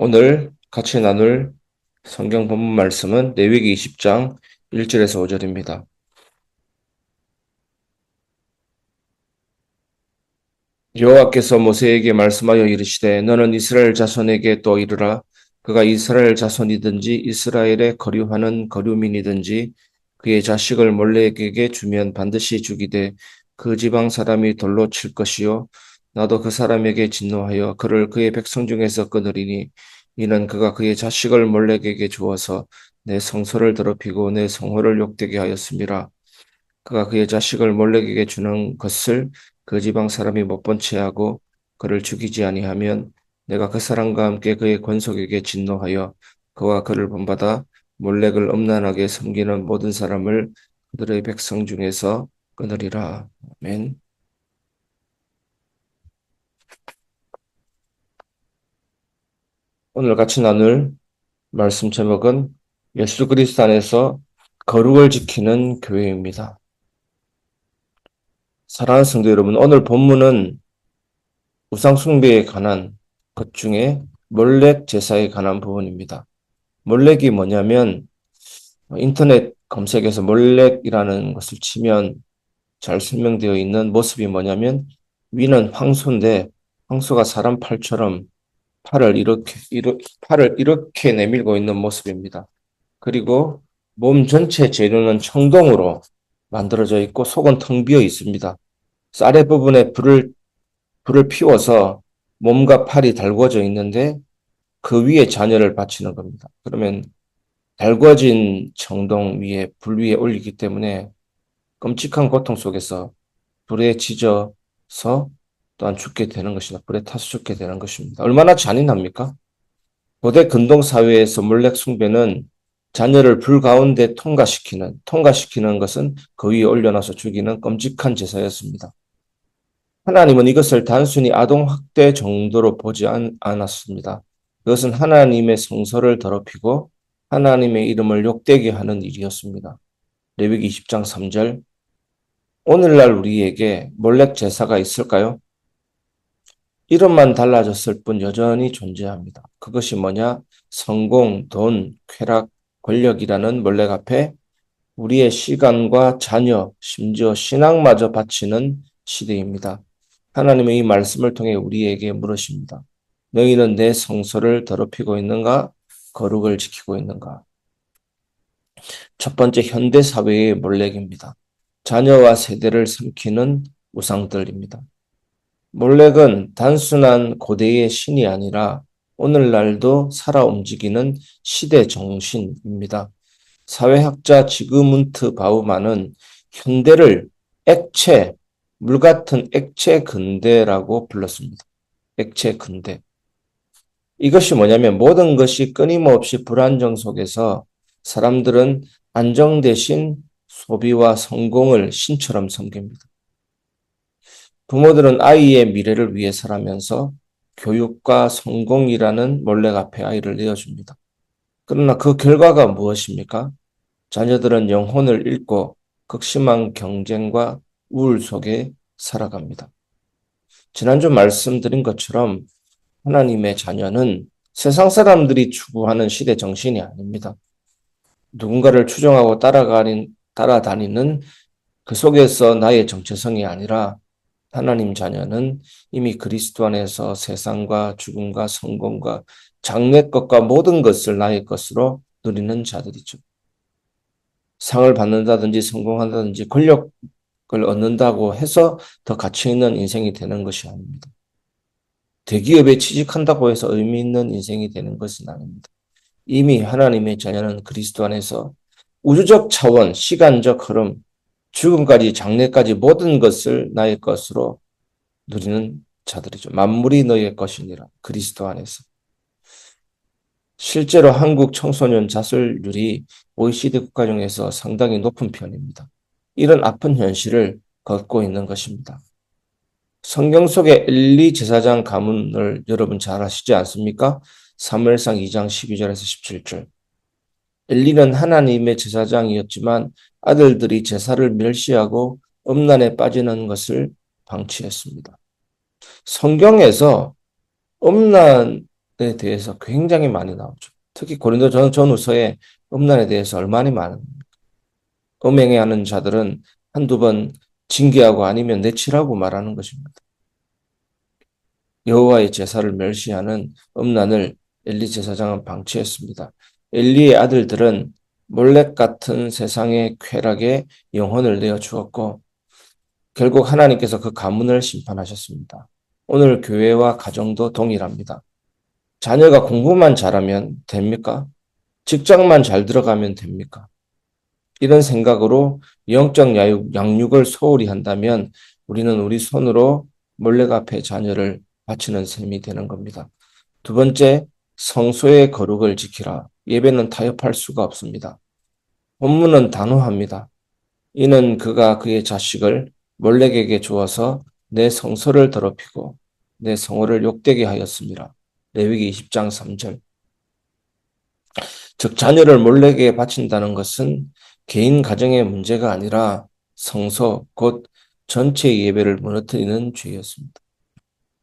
오늘 같이 나눌 성경 본문 말씀은 레위기 20장 1절에서 5절입니다. 여호와께서 모세에게 말씀하여 이르시되 너는 이스라엘 자손에게 또 이르라. 그가 이스라엘 자손이든지 이스라엘의 거류하는 거류민이든지 그의 자식을 몰렉에게 주면 반드시 죽이되 그 지방 사람이 돌로 칠 것이요 나도 그 사람에게 진노하여 그를 그의 백성 중에서 끊으리니 이는 그가 그의 자식을 몰렉에게 주어서 내 성소를 더럽히고 내 성호를 욕되게 하였음이라. 그가 그의 자식을 몰렉에게 주는 것을 그 지방 사람이 못 본 채하고 그를 죽이지 아니하면 내가 그 사람과 함께 그의 권속에게 진노하여 그와 그를 본받아 몰렉을 음란하게 섬기는 모든 사람을 그들의 백성 중에서 끊으리라. 아멘. 오늘 같이 나눌 말씀 제목은 예수 그리스도 안에서 거룩을 지키는 교회입니다. 사랑하는 성도 여러분, 오늘 본문은 우상 숭배에 관한 것 중에 몰렉 제사에 관한 부분입니다. 몰렉이 뭐냐면 인터넷 검색에서 몰렉이라는 것을 치면 잘 설명되어 있는 모습이 뭐냐면 위는 황소인데 황소가 사람 팔처럼 팔을 이렇게 내밀고 있는 모습입니다. 그리고 몸 전체 재료는 청동으로 만들어져 있고 속은 텅 비어 있습니다. 쌀의 부분에 불을 피워서 몸과 팔이 달궈져 있는데 그 위에 자녀를 바치는 겁니다. 그러면 달궈진 청동 위에 불 위에 올리기 때문에 끔찍한 고통 속에서 불에 지져서 또한 죽게 되는 것이다. 불에 타서 죽게 되는 것입니다. 얼마나 잔인합니까? 고대 근동 사회에서 몰렉 숭배는 자녀를 불 가운데 통과시키는 것은 그 위에 올려놔서 죽이는 끔찍한 제사였습니다. 하나님은 이것을 단순히 아동학대 정도로 보지 않았습니다. 그것은 하나님의 성소를 더럽히고 하나님의 이름을 욕되게 하는 일이었습니다. 레위기 20장 3절. 오늘날 우리에게 몰렉 제사가 있을까요? 이름만 달라졌을 뿐 여전히 존재합니다. 그것이 뭐냐? 성공, 돈, 쾌락, 권력이라는 몰렉 앞에 우리의 시간과 자녀, 심지어 신앙마저 바치는 시대입니다. 하나님의 이 말씀을 통해 우리에게 물으십니다. 너희는 내 성소를 더럽히고 있는가? 거룩을 지키고 있는가? 첫 번째 현대 사회의 몰렉입니다. 자녀와 세대를 삼키는 우상들입니다. 몰렉은 단순한 고대의 신이 아니라 오늘날도 살아 움직이는 시대 정신입니다. 사회학자 지그문트 바우만은 현대를 액체, 물 같은 액체 근대라고 불렀습니다. 액체 근대. 이것이 뭐냐면 모든 것이 끊임없이 불안정 속에서 사람들은 안정 대신 소비와 성공을 신처럼 섬깁니다. 부모들은 아이의 미래를 위해 살아면서 교육과 성공이라는 몰렉 앞에 아이를 내어줍니다. 그러나 그 결과가 무엇입니까? 자녀들은 영혼을 잃고 극심한 경쟁과 우울 속에 살아갑니다. 지난주 말씀드린 것처럼 하나님의 자녀는 세상 사람들이 추구하는 시대 정신이 아닙니다. 누군가를 추종하고 따라다니는 그 속에서 나의 정체성이 아니라 하나님 자녀는 이미 그리스도 안에서 세상과 죽음과 성공과 장래 것과 모든 것을 나의 것으로 누리는 자들이죠. 상을 받는다든지 성공한다든지 권력을 얻는다고 해서 더 가치 있는 인생이 되는 것이 아닙니다. 대기업에 취직한다고 해서 의미 있는 인생이 되는 것은 아닙니다. 이미 하나님의 자녀는 그리스도 안에서 우주적 차원, 시간적 흐름, 죽음까지 장래까지 모든 것을 나의 것으로 누리는 자들이죠. 만물이 너의 것이니라. 그리스도 안에서. 실제로 한국 청소년 자살률이 OECD 국가 중에서 상당히 높은 편입니다. 이런 아픈 현실을 겪고 있는 것입니다. 성경 속의 엘리 제사장 가문을 여러분 잘 아시지 않습니까? 사무엘상 2장 12절에서 17절. 엘리는 하나님의 제사장이었지만 아들들이 제사를 멸시하고 음란에 빠지는 것을 방치했습니다. 성경에서 음란의 대해서 굉장히 많이 나오죠. 특히 고린도 전후서에 음란에 대해서 얼마나 많은 음행하는 자들은 한두 번 징계하고 아니면 내치라고 말하는 것입니다. 여호와의 제사를 멸시하는 음란을 엘리 제사장은 방치했습니다. 엘리의 아들들은 몰렉 같은 세상의 쾌락에 영혼을 내어 주었고 결국 하나님께서 그 가문을 심판하셨습니다. 오늘 교회와 가정도 동일합니다. 자녀가 공부만 잘하면 됩니까? 직장만 잘 들어가면 됩니까? 이런 생각으로 영적 양육을 소홀히 한다면 우리는 우리 손으로 몰래 앞에 자녀를 바치는 셈이 되는 겁니다. 두 번째, 성소의 거룩을 지키라. 예배는 타협할 수가 없습니다. 본문은 단호합니다. 이는 그가 그의 자식을 몰렉에게 주어서 내 성소를 더럽히고 내 성호를 욕되게 하였습니다. 레위기 20장 3절. 즉 자녀를 몰렉에게 바친다는 것은 개인 가정의 문제가 아니라 성소 곧 전체 예배를 무너뜨리는 죄였습니다.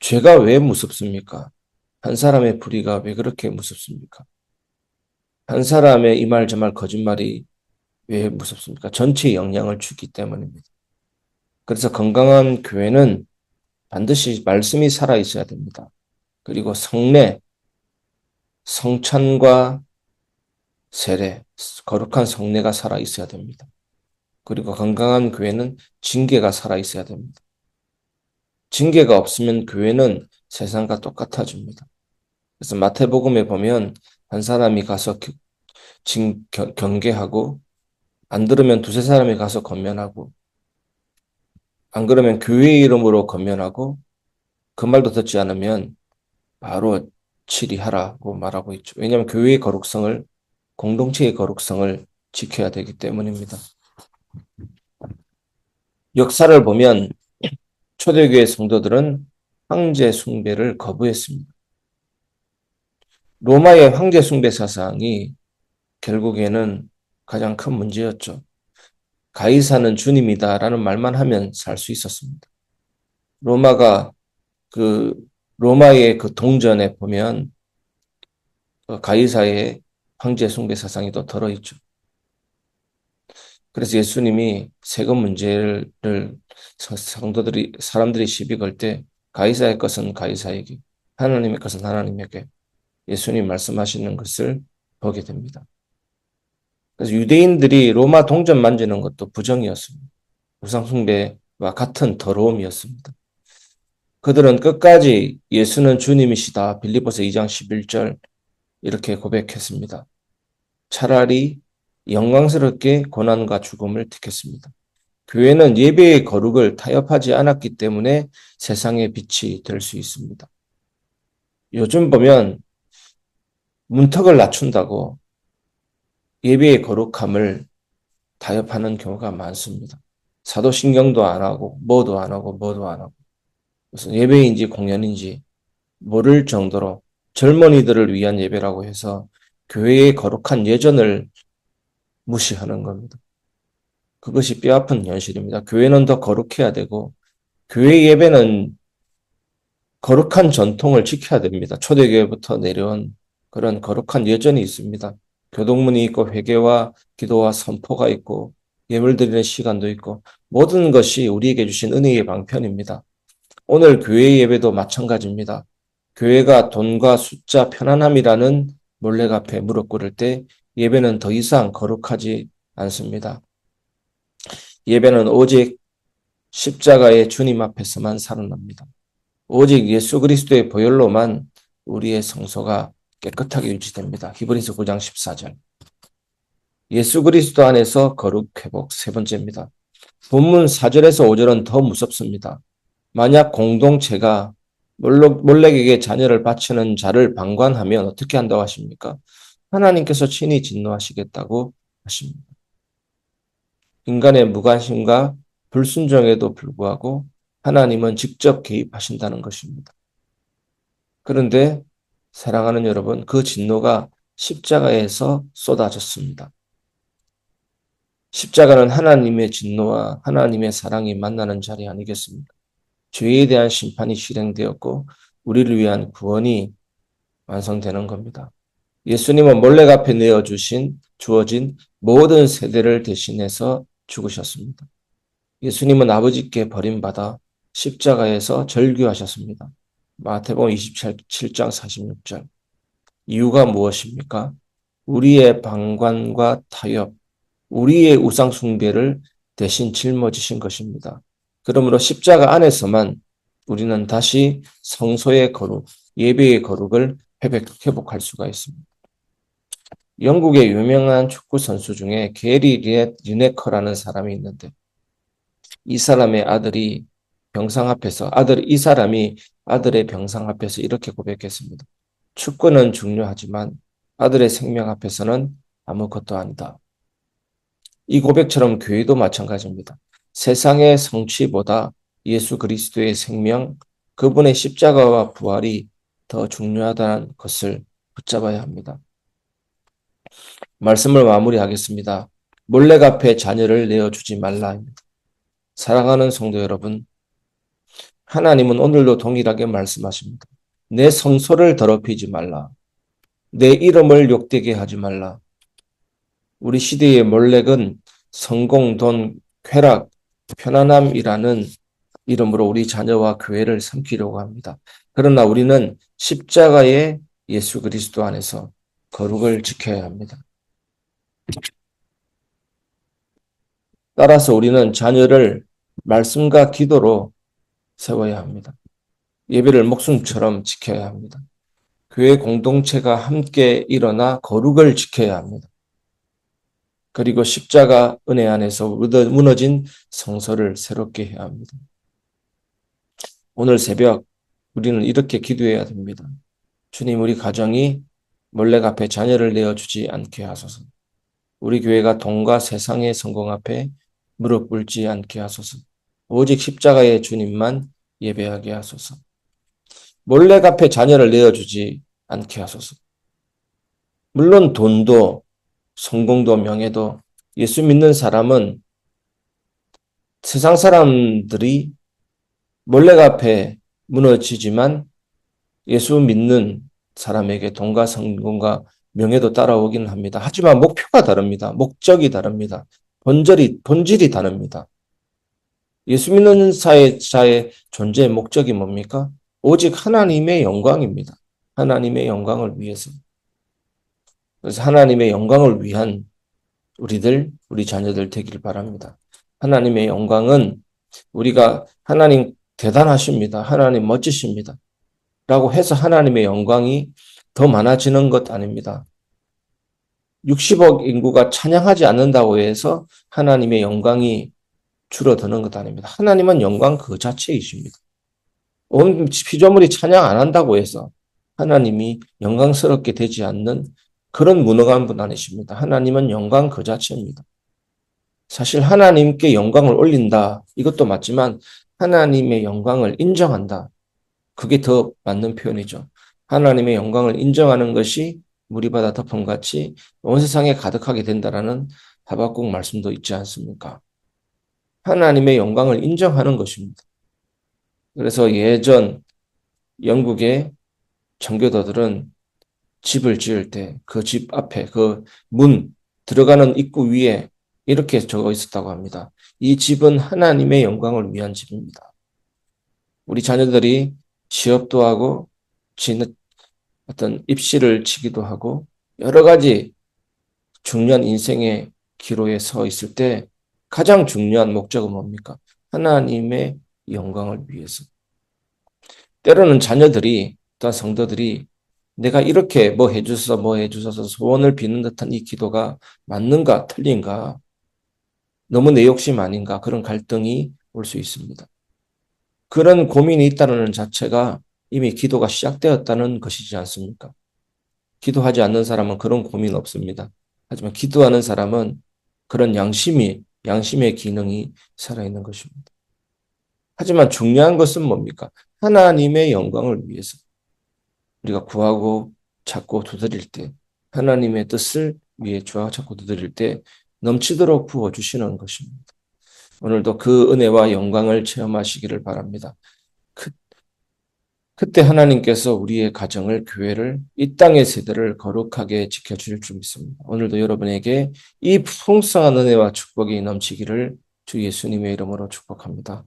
죄가 왜 무섭습니까? 한 사람의 불의가 왜 그렇게 무섭습니까? 한 사람의 이 말 저 말 거짓말이 왜 무섭습니까? 전체에 영향을 주기 때문입니다. 그래서 건강한 교회는 반드시 말씀이 살아 있어야 됩니다. 그리고 성례, 성찬과 세례, 거룩한 성례가 살아 있어야 됩니다. 그리고 건강한 교회는 징계가 살아 있어야 됩니다. 징계가 없으면 교회는 세상과 똑같아집니다. 그래서 마태복음에 보면 한 사람이 가서 경계하고 안 들으면 두세 사람이 가서 건면하고 안 그러면 교회 이름으로 건면하고 그 말도 듣지 않으면 바로 치리하라고 말하고 있죠. 왜냐하면 교회의 거룩성을 공동체의 거룩성을 지켜야 되기 때문입니다. 역사를 보면 초대교회 성도들은 황제 숭배를 거부했습니다. 로마의 황제 숭배 사상이 결국에는 가장 큰 문제였죠. 가이사는 주님이다라는 말만 하면 살 수 있었습니다. 로마가 그 로마의 그 동전에 보면 가이사의 황제 숭배 사상이 또 들어있죠. 그래서 예수님이 세금 문제를 성도들이 사람들이 시비 걸 때 가이사의 것은 가이사에게 하나님의 것은 하나님에게 예수님 말씀하시는 것을 보게 됩니다. 그래서 유대인들이 로마 동전 만지는 것도 부정이었습니다. 우상숭배와 같은 더러움이었습니다. 그들은 끝까지 예수는 주님이시다. 빌립보서 2장 11절 이렇게 고백했습니다. 차라리 영광스럽게 고난과 죽음을 택했습니다. 교회는 예배의 거룩을 타협하지 않았기 때문에 세상의 빛이 될 수 있습니다. 요즘 보면 문턱을 낮춘다고 예배의 거룩함을 타협하는 경우가 많습니다. 사도신경도 안 하고 뭐도 안 하고 뭐도 안 하고 무슨 예배인지 공연인지 모를 정도로 젊은이들을 위한 예배라고 해서 교회의 거룩한 예전을 무시하는 겁니다. 그것이 뼈아픈 현실입니다. 교회는 더 거룩해야 되고 교회 예배는 거룩한 전통을 지켜야 됩니다. 초대교회부터 내려온 그런 거룩한 예전이 있습니다. 교동문이 있고 회개와 기도와 선포가 있고 예물 드리는 시간도 있고 모든 것이 우리에게 주신 은혜의 방편입니다. 오늘 교회 예배도 마찬가지입니다. 교회가 돈과 숫자 편안함이라는 몰래 앞에 무릎 꿇을 때 예배는 더 이상 거룩하지 않습니다. 예배는 오직 십자가의 주님 앞에서만 살아납니다. 오직 예수 그리스도의 보혈로만 우리의 성소가 깨끗하게 유지됩니다. 히브리서 9장 14절. 예수 그리스도 안에서 거룩 회복 세 번째입니다. 본문 4절에서 5절은 더 무섭습니다. 만약 공동체가 몰렉에게 자녀를 바치는 자를 방관하면 어떻게 한다고 하십니까? 하나님께서 친히 진노하시겠다고 하십니다. 인간의 무관심과 불순종에도 불구하고 하나님은 직접 개입하신다는 것입니다. 그런데 사랑하는 여러분, 그 진노가 십자가에서 쏟아졌습니다. 십자가는 하나님의 진노와 하나님의 사랑이 만나는 자리 아니겠습니까? 죄에 대한 심판이 실행되었고 우리를 위한 구원이 완성되는 겁니다. 예수님은 몰래 갚에 주어진 모든 세대를 대신해서 죽으셨습니다. 예수님은 아버지께 버림받아 십자가에서 절규하셨습니다. 마태복음 27장 46절. 이유가 무엇입니까? 우리의 방관과 타협, 우리의 우상 숭배를 대신 짊어지신 것입니다. 그러므로 십자가 안에서만 우리는 다시 성소의 거룩, 예배의 거룩을 회복할 수가 있습니다. 영국의 유명한 축구 선수 중에 게리 리네커라는 사람이 있는데 이 사람의 아들이 병상 앞에서 이 사람이 아들의 병상 앞에서 이렇게 고백했습니다. 축구는 중요하지만 아들의 생명 앞에서는 아무것도 아니다. 이 고백처럼 교회도 마찬가지입니다. 세상의 성취보다 예수 그리스도의 생명, 그분의 십자가와 부활이 더 중요하다는 것을 붙잡아야 합니다. 말씀을 마무리하겠습니다. 몰래카페 자녀를 내어주지 말라. 사랑하는 성도 여러분, 하나님은 오늘도 동일하게 말씀하십니다. 내 성소를 더럽히지 말라. 내 이름을 욕되게 하지 말라. 우리 시대의 몰렉은 성공, 돈, 쾌락, 편안함이라는 이름으로 우리 자녀와 교회를 삼키려고 합니다. 그러나 우리는 십자가의 예수 그리스도 안에서 거룩을 지켜야 합니다. 따라서 우리는 자녀를 말씀과 기도로 세워야 합니다. 예배를 목숨처럼 지켜야 합니다. 교회 공동체가 함께 일어나 거룩을 지켜야 합니다. 그리고 십자가 은혜 안에서 무너진 성서를 새롭게 해야 합니다. 오늘 새벽 우리는 이렇게 기도해야 됩니다. 주님, 우리 가정이 몰래 앞에 자녀를 내어주지 않게 하소서. 우리 교회가 돈과 세상의 성공 앞에 무릎 꿇지 않게 하소서. 오직 십자가의 주님만 예배하게 하소서. 몰래 앞에 자녀를 내어주지 않게 하소서. 물론 돈도 성공도 명예도 예수 믿는 사람은 세상 사람들이 몰래 앞에 무너지지만 예수 믿는 사람에게 돈과 성공과 명예도 따라오긴 합니다. 하지만 목표가 다릅니다. 목적이 다릅니다. 본질이 다릅니다. 예수 믿는 자의 존재의 목적이 뭡니까? 오직 하나님의 영광입니다. 하나님의 영광을 위해서. 그래서 하나님의 영광을 위한 우리 자녀들 되길 바랍니다. 하나님의 영광은 우리가 하나님 대단하십니다. 하나님 멋지십니다. 라고 해서 하나님의 영광이 더 많아지는 것 아닙니다. 60억 인구가 찬양하지 않는다고 해서 하나님의 영광이 줄어드는 것 아닙니다. 하나님은 영광 그 자체이십니다. 온 피조물이 찬양 안 한다고 해서 하나님이 영광스럽게 되지 않는 그런 무능한 분 아니십니다. 하나님은 영광 그 자체입니다. 사실 하나님께 영광을 올린다. 이것도 맞지만 하나님의 영광을 인정한다. 그게 더 맞는 표현이죠. 하나님의 영광을 인정하는 것이 무리바다 덮음같이 온 세상에 가득하게 된다라는 하박국 말씀도 있지 않습니까? 하나님의 영광을 인정하는 것입니다. 그래서 예전 영국의 청교도들은 집을 지을 때 그 집 앞에 그 문 들어가는 입구 위에 이렇게 적어 있었다고 합니다. 이 집은 하나님의 영광을 위한 집입니다. 우리 자녀들이 취업도 하고 어떤 입시를 치기도 하고 여러 가지 중요한 인생의 기로에 서 있을 때 가장 중요한 목적은 뭡니까? 하나님의 영광을 위해서. 때로는 자녀들이 또한 성도들이 내가 이렇게 뭐 해주셔서 소원을 비는 듯한 이 기도가 맞는가 틀린가 너무 내 욕심 아닌가 그런 갈등이 올 수 있습니다. 그런 고민이 있다는 자체가 이미 기도가 시작되었다는 것이지 않습니까? 기도하지 않는 사람은 그런 고민 없습니다. 하지만 기도하는 사람은 그런 양심의 기능이 살아있는 것입니다. 하지만 중요한 것은 뭡니까? 하나님의 영광을 위해서 우리가 구하고 찾고 두드릴 때 하나님의 뜻을 위해 찾고 두드릴 때 넘치도록 부어주시는 것입니다. 오늘도 그 은혜와 영광을 체험하시기를 바랍니다. 그때 하나님께서 우리의 가정을, 교회를, 이 땅의 세대를 거룩하게 지켜주실 줄 믿습니다. 오늘도 여러분에게 이 풍성한 은혜와 축복이 넘치기를 주 예수님의 이름으로 축복합니다.